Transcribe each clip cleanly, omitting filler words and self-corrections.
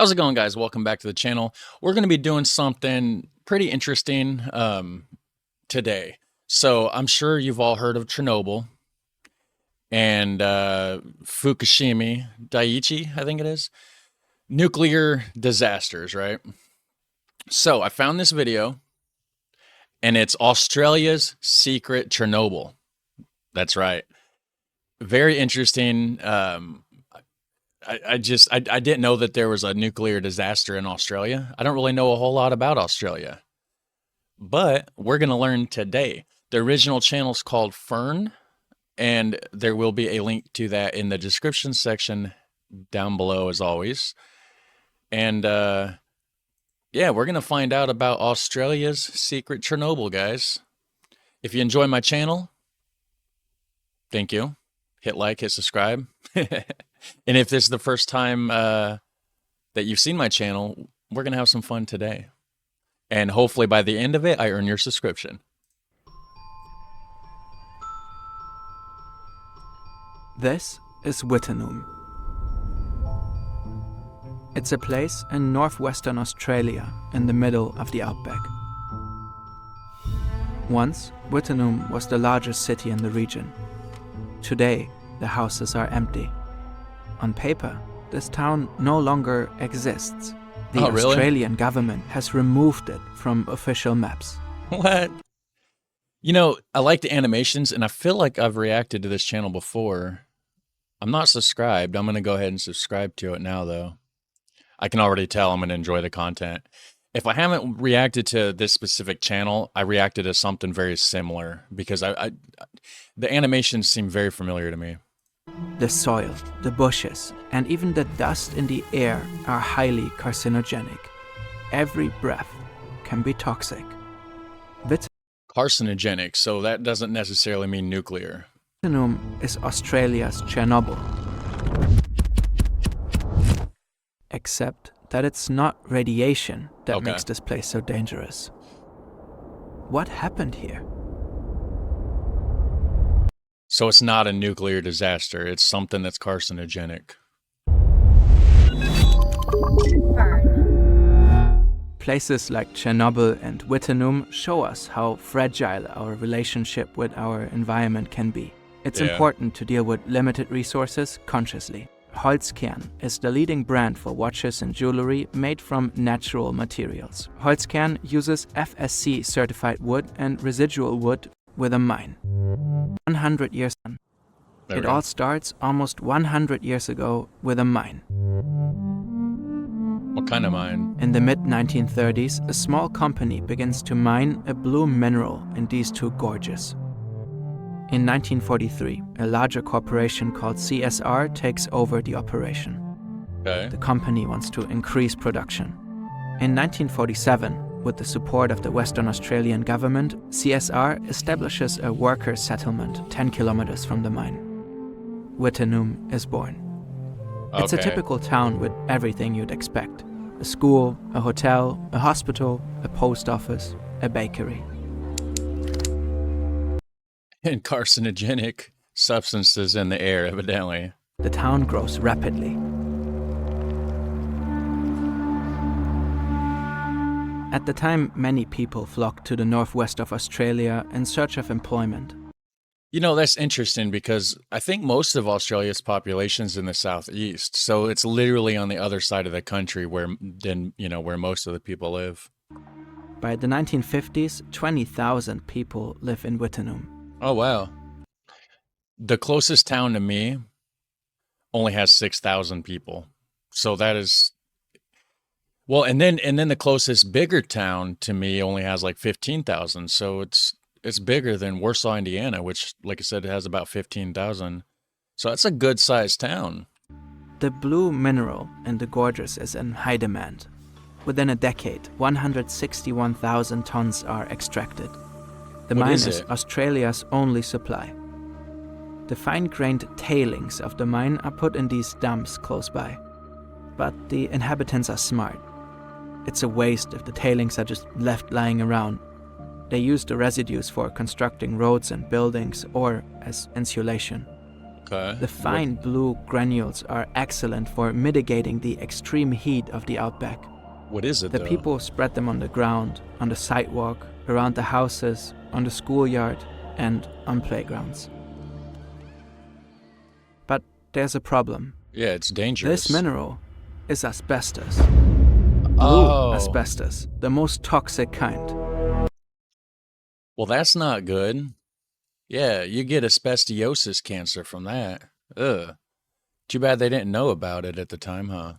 How's it going, guys? Welcome back to the channel. We're going to be doing something pretty interesting today. So I'm sure you've all heard of Chernobyl and Fukushima Daiichi, I think it is. Nuclear disasters, right? So I found this video, and it's Australia's secret Chernobyl. That's right. Very interesting. I didn't know that there was a nuclear disaster in Australia. I don't really know a whole lot about Australia, but we're going to learn today. The original channel is called Fern, and there will be a link to that in the description section down below, as always. And yeah, we're going to find out about Australia's secret Chernobyl, guys. If you enjoy my channel, thank you. Hit like, hit subscribe. And if this is the first time that you've seen my channel, we're going to have some fun today. And hopefully by the end of it, I earn your subscription. This is Wittenoom. It's a place in northwestern Australia in the middle of the outback. Once, Wittenoom was the largest city in the region. Today, the houses are empty. On paper, this town no longer exists. The Australian government has removed it from official maps. What? You know, I like the animations, and I feel like I've reacted to this channel before. I'm not subscribed. I'm going to go ahead and subscribe to it now, though. I can already tell I'm going to enjoy the content. If I haven't reacted to this specific channel, I reacted to something very similar because the animations seem very familiar to me. The soil, the bushes, and even the dust in the air are highly carcinogenic. Every breath can be toxic. Carcinogenic, so that doesn't necessarily mean nuclear. Wittenoom is Australia's Chernobyl. Except that it's not radiation that makes this place so dangerous. What happened here? So it's not a nuclear disaster, it's something that's carcinogenic. Places like Chernobyl and Wittenoom show us how fragile our relationship with our environment can be. It's important to deal with limited resources consciously. Holzkern is the leading brand for watches and jewelry made from natural materials. Holzkern uses FSC certified wood and residual wood with a mine. 100 years on. It all starts almost 100 years ago with a mine. What kind of mine? In the mid-1930s, a small company begins to mine a blue mineral in these two gorges. In 1943, a larger corporation called CSR takes over the operation. The company wants to increase production. In 1947, with the support of the Western Australian government, CSR establishes a worker settlement 10 kilometers from the mine. Wittenoom is born. It's a typical town with everything you'd expect. A school, a hotel, a hospital, a post office, a bakery. And carcinogenic substances in the air, evidently. The town grows rapidly. At the time, many people flocked to the northwest of Australia in search of employment. You know, that's interesting because I think most of Australia's population is in the southeast. So it's literally on the other side of the country where most of the people live. By the 1950s, 20,000 people live in Wittenoom. Oh, wow. The closest town to me only has 6,000 people. So that is, well, and then the closest bigger town to me only has like 15,000. So it's bigger than Warsaw, Indiana, which, like I said, has about 15,000. So that's a good sized town. The blue mineral in the gorges is in high demand. Within a decade, 161,000 tons are extracted. The mine is Australia's only supply. The fine-grained tailings of the mine are put in these dumps close by. But the inhabitants are smart. It's a waste if the tailings are just left lying around. They use the residues for constructing roads and buildings or as insulation. Okay. The fine blue granules are excellent for mitigating the extreme heat of the outback. What is it, The though? people spread them on the ground, on the sidewalk, around the houses, on the schoolyard, and on playgrounds. But there's a problem. Yeah, it's dangerous. This mineral is asbestos. Blue asbestos, the most toxic kind. Well, that's not good. Yeah, you get asbestosis cancer from that. Ugh. Too bad they didn't know about it at the time, huh?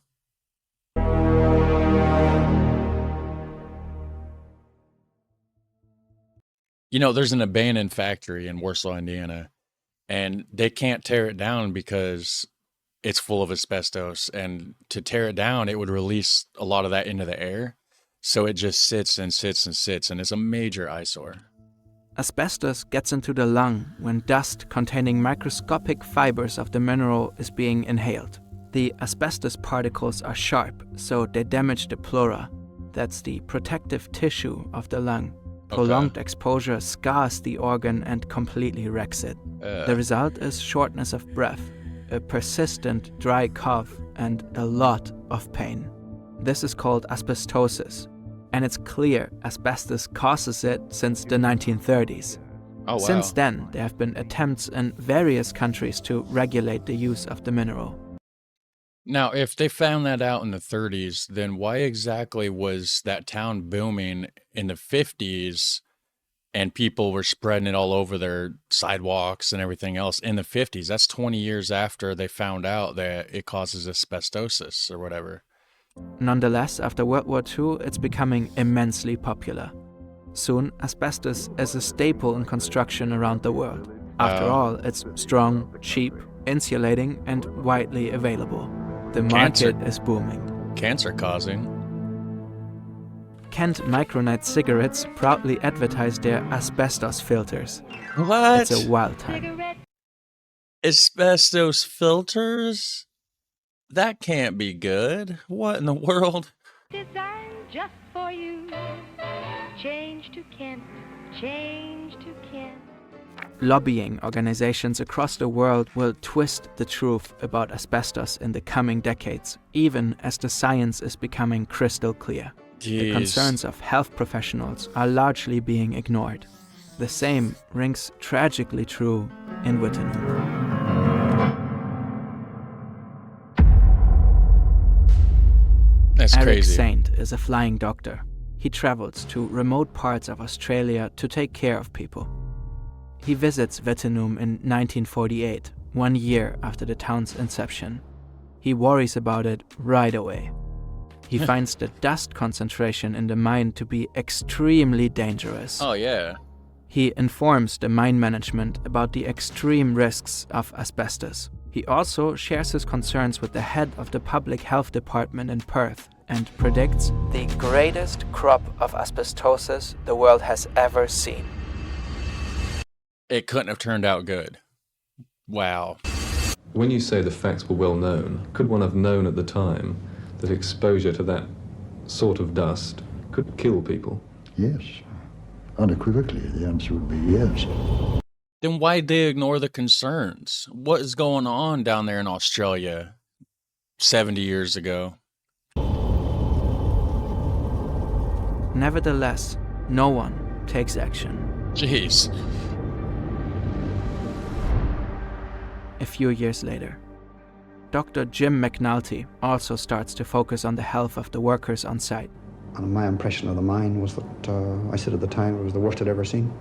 You know, there's an abandoned factory in Warsaw, Indiana, and they can't tear it down because it's full of asbestos. And to tear it down, it would release a lot of that into the air. So it just sits and sits and sits, and it's a major eyesore. Asbestos gets into the lung when dust containing microscopic fibers of the mineral is being inhaled. The asbestos particles are sharp, so they damage the pleura. That's the protective tissue of the lung. Prolonged exposure scars the organ and completely wrecks it. The result is shortness of breath, a persistent dry cough, and a lot of pain. This is called asbestosis, and it's clear asbestos causes it since the 1930s. Oh, wow. Since then, there have been attempts in various countries to regulate the use of the mineral. Now, if they found that out in the 30s, then why exactly was that town booming in the 50s and people were spreading it all over their sidewalks and everything else in the 50s? That's 20 years after they found out that it causes asbestosis or whatever. Nonetheless, after World War II, it's becoming immensely popular. Soon, asbestos is a staple in construction around the world. After all, it's strong, cheap, insulating, and widely available. The market is booming. Cancer causing. Kent Micronite cigarettes proudly advertise their asbestos filters. What? It's a wild time. Asbestos filters? That can't be good. What in the world? Designed just for you. Change to Kent. Change to Kent. Lobbying organizations across the world will twist the truth about asbestos in the coming decades, even as the science is becoming crystal clear. The concerns of health professionals are largely being ignored. The same rings tragically true in Wittenoom. That's Eric crazy. Saint is a flying doctor. He travels to remote parts of Australia to take care of people. He visits Wittenoom in 1948, 1 year after the town's inception. He worries about it right away. He finds the dust concentration in the mine to be extremely dangerous. Oh, yeah. He informs the mine management about the extreme risks of asbestos. He also shares his concerns with the head of the public health department in Perth and predicts the greatest crop of asbestosis the world has ever seen. It couldn't have turned out good. Wow. When you say the facts were well known, could one have known at the time that exposure to that sort of dust could kill people? Yes. Unequivocally, the answer would be yes. Then why'd they ignore the concerns? What is going on down there in Australia 70 years ago? Nevertheless, no one takes action. Jeez. A few years later, Dr. Jim McNulty also starts to focus on the health of the workers on site. And my impression of the mine was that, I said at the time, it was the worst I'd ever seen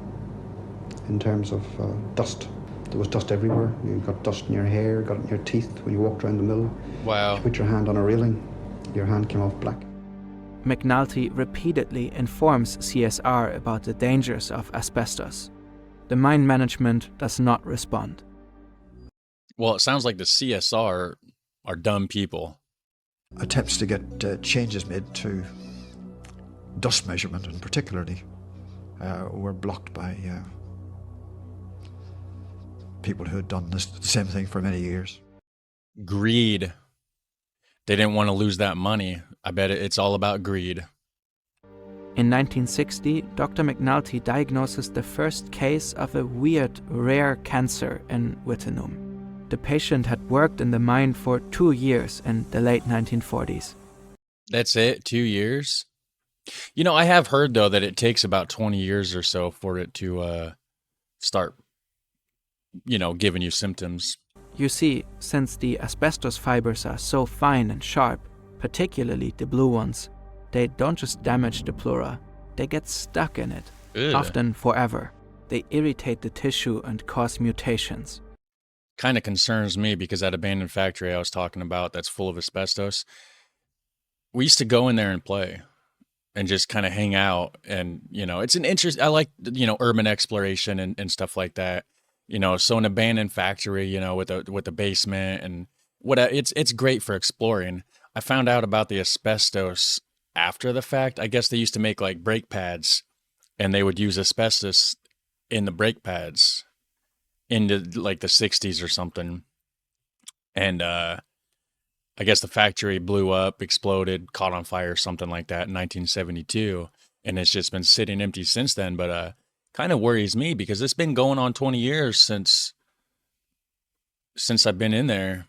in terms of dust. There was dust everywhere. You got dust in your hair, got it in your teeth when you walked around the mill. Wow. You put your hand on a railing, your hand came off black. McNulty repeatedly informs CSR about the dangers of asbestos. The mine management does not respond. Well, it sounds like the CSR are dumb people. Attempts to get changes made to dust measurement, and particularly, were blocked by people who had done the same thing for many years. Greed. They didn't want to lose that money. I bet it's all about greed. In 1960, Dr. McNulty diagnoses the first case of a weird, rare cancer in Wittenoom. The patient had worked in the mine for 2 years in the late 1940s. That's it? 2 years? You know, I have heard, though, that it takes about 20 years or so for it to start, giving you symptoms. You see, since the asbestos fibers are so fine and sharp, particularly the blue ones, they don't just damage the pleura, they get stuck in it, Ugh. often forever. They irritate the tissue and cause mutations. Kind of concerns me because that abandoned factory I was talking about that's full of asbestos, we used to go in there and play and just kind of hang out. And, it's an interest. I like, urban exploration and stuff like that. So an abandoned factory, with the basement and it's great for exploring. I found out about the asbestos after the fact. I guess they used to make like brake pads and they would use asbestos in the brake pads into like the 60s or something. And I guess the factory blew up, exploded, caught on fire, something like that in 1972. And it's just been sitting empty since then. But kind of worries me because it's been going on 20 years since I've been in there.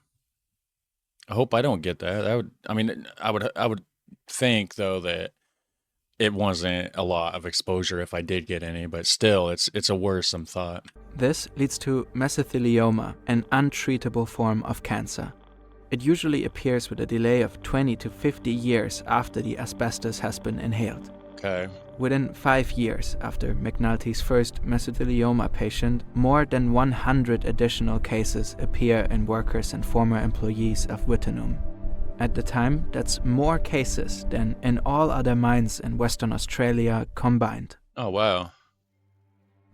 I hope I don't get that. I would think though that it wasn't a lot of exposure if I did get any, but still it's a worrisome thought. This leads to mesothelioma, an untreatable form of cancer. It usually appears with a delay of 20 to 50 years after the asbestos has been inhaled. Okay. Within 5 years after McNulty's first mesothelioma patient, more than 100 additional cases appear in workers and former employees of wittenoom. At the time, that's more cases than in all other mines in Western Australia combined. Oh, wow.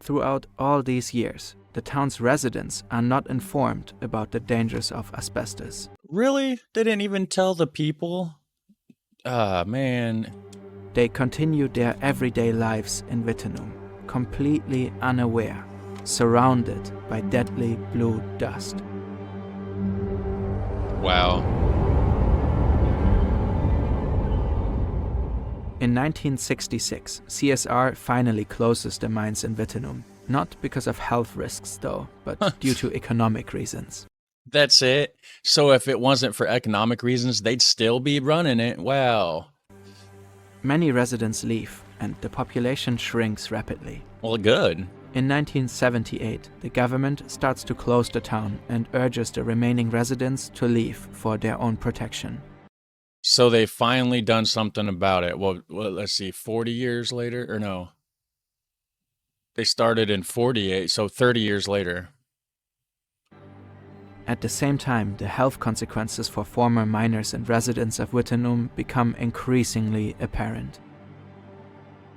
Throughout all these years, the town's residents are not informed about the dangers of asbestos. Really? They didn't even tell the people? Ah, man. They continued their everyday lives in wittenoom, completely unaware, surrounded by deadly blue dust. Wow. In 1966, CSR finally closes the mines in wittenoom, not because of health risks though, but due to economic reasons. That's it? So if it wasn't for economic reasons, they'd still be running it? Wow. Many residents leave, and the population shrinks rapidly. Well, good. In 1978, the government starts to close the town and urges the remaining residents to leave for their own protection. So they finally done something about it. Well, let's see, 40 years later? Or no. They started in 48, so 30 years later. At the same time, the health consequences for former miners and residents of wittenoom become increasingly apparent.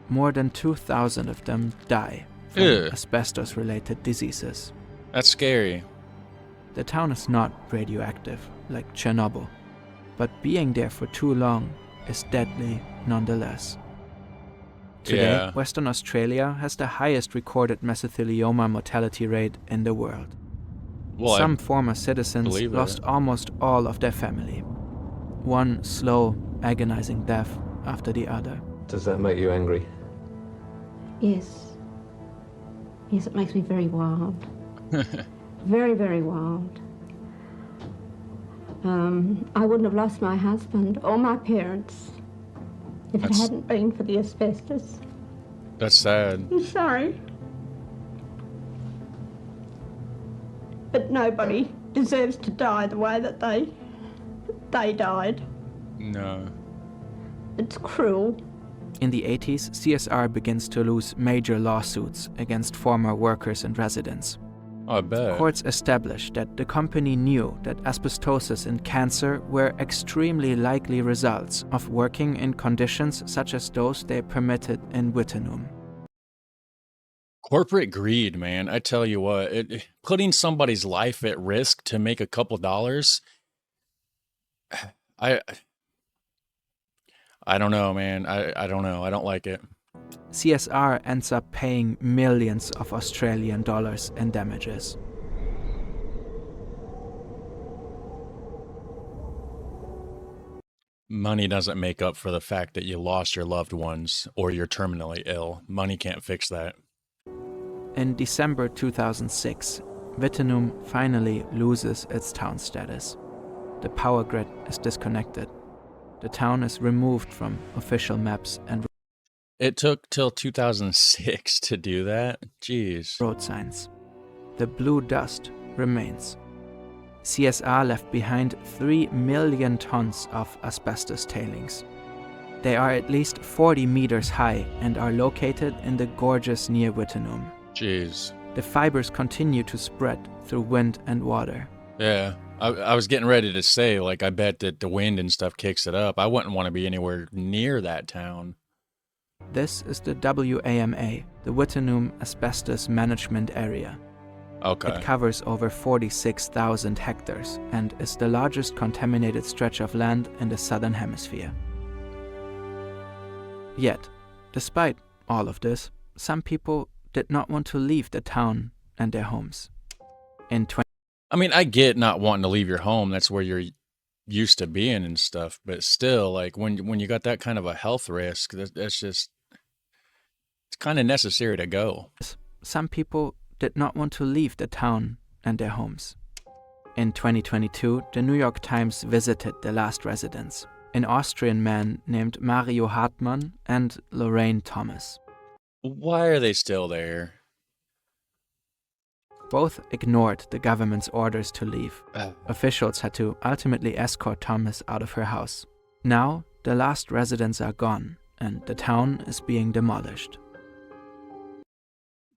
More than 2,000 of them die from asbestos-related diseases. That's scary. The town is not radioactive, like Chernobyl, but being there for too long is deadly nonetheless. Today, Yeah. Western Australia has the highest recorded mesothelioma mortality rate in the world. Well, Some former citizens believe lost it. almost all of their family. One slow, agonizing death after the other. Does that make you angry? Yes. Yes, it makes me very wild. Very, very wild. I wouldn't have lost my husband or my parents if it That's- hadn't been for the asbestos. That's sad. I'm sorry. But nobody deserves to die the way that they died. No. It's cruel. In the 80s, CSR begins to lose major lawsuits against former workers and residents. I bet. Courts established that the company knew that asbestosis and cancer were extremely likely results of working in conditions such as those they permitted in wittenoom. Corporate greed, man. I tell you what, putting somebody's life at risk to make a couple dollars, I don't know, man. I don't know. I don't like it. CSR ends up paying millions of Australian dollars in damages. Money doesn't make up for the fact that you lost your loved ones or you're terminally ill. Money can't fix that. In December 2006, Wittenoom finally loses its town status. The power grid is disconnected. The town is removed from official maps and It took till 2006 to do that? Jeez. road signs. The blue dust remains. CSR left behind 3 million tons of asbestos tailings. They are at least 40 meters high and are located in the gorges near Wittenoom. Jeez. The fibers continue to spread through wind and water. Yeah. I was getting ready to say, like, I bet that the wind and stuff kicks it up. I wouldn't want to be anywhere near that town. This is the WAMA, the Wittenoom Asbestos Management Area. Okay. It covers over 46,000 hectares and is the largest contaminated stretch of land in the southern hemisphere. Yet, despite all of this, some people did not want to leave the town and their homes. In I mean, I get not wanting to leave your home. That's where you're used to being and stuff. But still, like, when you got that kind of a health risk, that's just, it's kind of necessary to go. some people did not want to leave the town and their homes. In 2022, the New York Times visited the last residents, an Austrian man named Mario Hartmann and Lorraine Thomas. Why are they still there? Both ignored the government's orders to leave. Officials had to ultimately escort Thomas out of her house. Now, the last residents are gone, and the town is being demolished.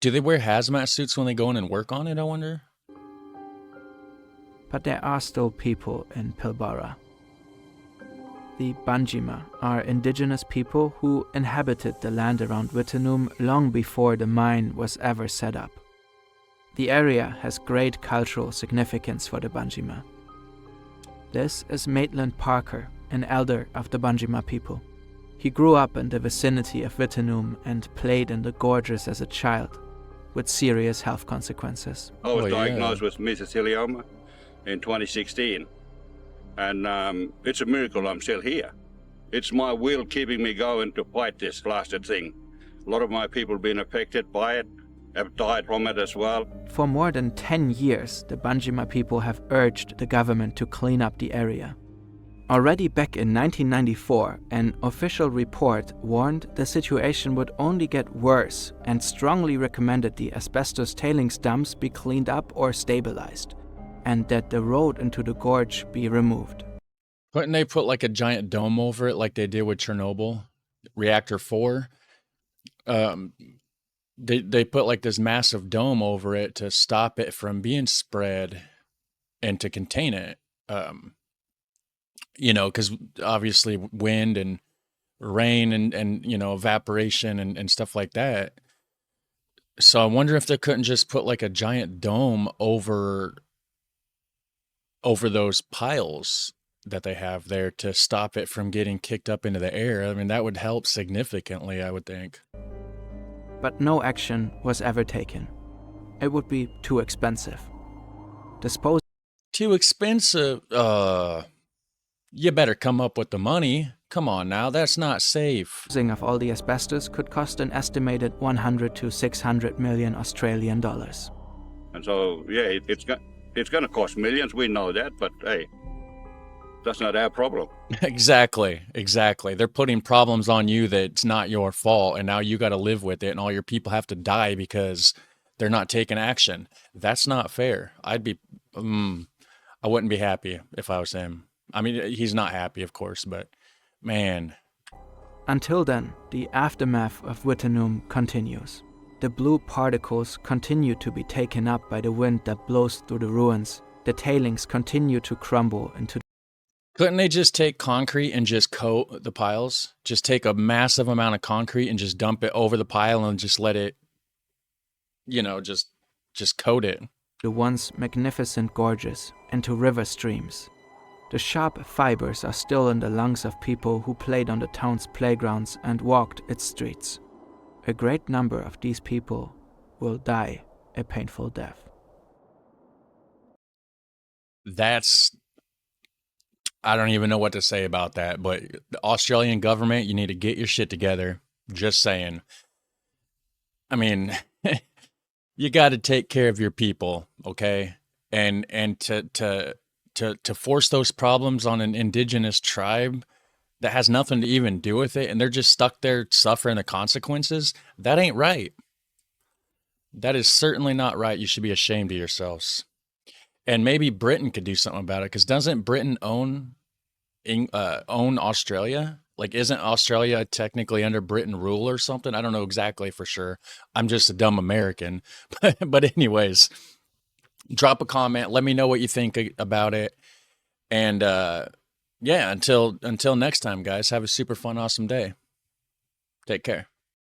Do they wear hazmat suits when they go in and work on it, I wonder? But there are still people in Pilbara. The Banjima are indigenous people who inhabited the land around Wittenoom long before the mine was ever set up. The area has great cultural significance for the Banjima. This is Maitland Parker, an elder of the Banjima people. He grew up in the vicinity of Wittenoom and played in the gorges as a child, with serious health consequences. I was Oh, yeah. diagnosed with mesothelioma in 2016, and it's a miracle I'm still here. It's my will keeping me going to fight this blasted thing. A lot of my people have been affected by it, have died from it as well. For more than 10 years, the Banjima people have urged the government to clean up the area. Already back in 1994, an official report warned the situation would only get worse and strongly recommended the asbestos tailings dumps be cleaned up or stabilized, and that the road into the gorge be removed. Couldn't they put like a giant dome over it like they did with Chernobyl? Reactor 4? They put like this massive dome over it to stop it from being spread and to contain it. Because obviously wind and rain and evaporation and stuff like that. So I wonder if they couldn't just put like a giant dome over those piles that they have there to stop it from getting kicked up into the air. I mean, that would help significantly, I would think. But no action was ever taken. It would be too expensive. Too expensive? You better come up with the money. Come on now, that's not safe. Disposing of all the asbestos could cost an estimated 100 to 600 million Australian dollars. And so, yeah, it's going to cost millions, we know that, but hey, that's not our problem. Exactly. They're putting problems on you that's not your fault, and now you got to live with it, and all your people have to die because they're not taking action. That's not fair. I wouldn't be happy if I was him. I mean, he's not happy, of course, but man. Until then, the aftermath of Wittenoom continues. The blue particles continue to be taken up by the wind that blows through the ruins. The tailings continue to crumble into. Couldn't they just take concrete and just coat the piles? Just take a massive amount of concrete and just dump it over the pile and just let it, just coat it. The once magnificent gorges into river streams. The sharp fibers are still in the lungs of people who played on the town's playgrounds and walked its streets. A great number of these people will die a painful death. I don't even know what to say about that, but the Australian government, you need to get your shit together. Just saying. I mean, you got to take care of your people, okay? And to force those problems on an indigenous tribe that has nothing to even do with it, and they're just stuck there suffering the consequences, that ain't right. That is certainly not right. You should be ashamed of yourselves. And maybe Britain could do something about it, because doesn't Britain own Australia? Like, isn't Australia technically under Britain rule or something? I don't know exactly for sure. I'm just a dumb American. But anyways, drop a comment. Let me know what you think about it. And yeah, until next time, guys, have a super fun, awesome day. Take care.